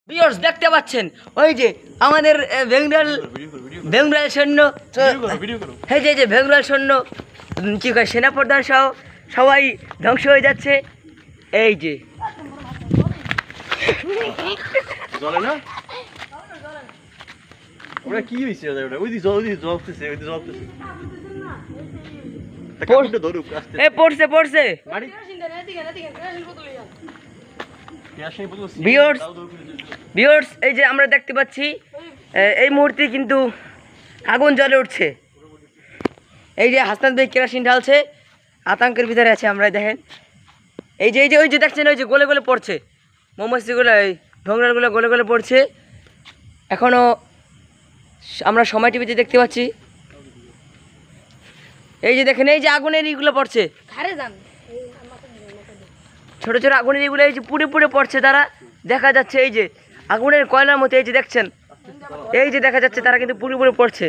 Viewers দেখতে পাচ্ছেন ওই যে আমাদের বেঙ্গল সৈন্য এই যে বেঙ্গল সৈন্য কি কয় সেনাপ্রধান সহ সবাই ধ্বংস হয়ে যাচ্ছে। এই যে জলে না ওরা কি হইছে ওটা ওই জ্বলতেছে পড়ছে ভিউয়ার্স এই যে আমরা দেখতে পাচ্ছি এই মুহূর্তে কিন্তু আগুন জ্বলে উঠছে। এই যে হাসনাত ভাই কেরোসিন ঢালছে, আতঙ্কের ভিতরে আছে আমরা। দেখেন এই যে ওই যে দেখছেন ওই যে গলে গলে পড়ছে মোমবাতিগুলো, এই ঢোংরাগুলো গলে গলে পড়ছে। এখনও আমরা সময় টিভিতে দেখতে পাচ্ছি। এই যে দেখেন এই যে আগুনের ইগুলো পড়ছে, ছোট ছোট আগুনের ইগুলো এই যে পুড়ে পুড়ে পড়ছে, তারা দেখা যাচ্ছে এই যে আগুনের কয়লার মতো। এই যে দেখছেন এই যে দেখা যাচ্ছে তারা কিন্তু পুড়ে পুড়ে পড়ছে।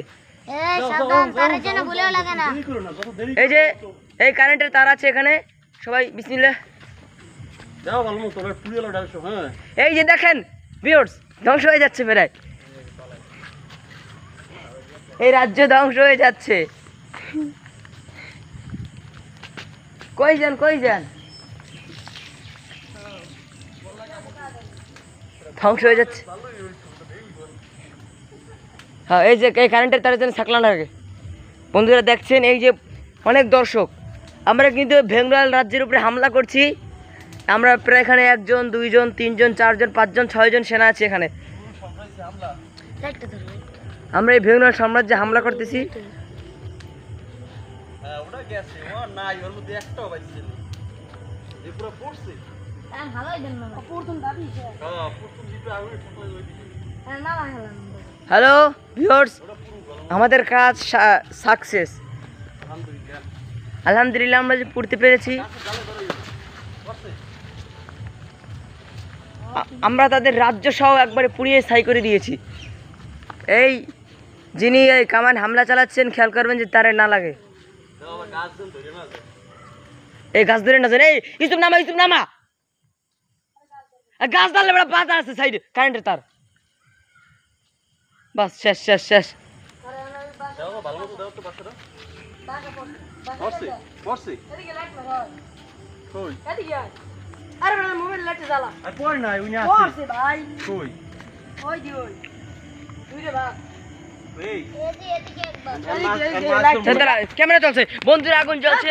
এই যে এই কারেন্টের তার আছে এখানে, সবাই বিসমিল্লাহ। এই যে দেখেন ভিউয়ার্স ধ্বংস হয়ে যাচ্ছে প্রায়, এই রাজ্য ধ্বংস হয়ে যাচ্ছে। কই যান ধ্বংস হয়ে যাচ্ছে। হ্যাঁ এই যে এই কারেন্টের তারের জন্য থাকলাম না আগে। বন্ধুরা দেখছেন এই যে অনেক দর্শক, আমরা কিন্তু বেঙ্গল রাজ্যের উপরে হামলা করছি। আমরা প্রায় এখানে 1 জন 2 জন 3 জন 4 জন 5 জন 6 জন সেনা আছে এখানে। আমরা এই বেঙ্গল সাম্রাজ্যে হামলা করতেছি। হ্যালো ভিউয়ার্স, আমাদের কাজ সাকসেস আলহামদুলিল্লাহ। আমরা যে পড়তে পেরেছি, আমরা তাদের রাজ্য সহ একবারে পুড়িয়ে ছাই করে দিয়েছি। এই যিনি এই কামান হামলা চালাচ্ছেন খেয়াল করবেন যে তারে না লাগে। এই গাছ ধরে না, এই ইউসুফ নামা গাছ ধরলে বড় বাধা আছে সাইডে কারেন্টের তার। বাস শেষ। ক্যামেরা চলছে, বন্ধুরা আগুন জ্বলছে।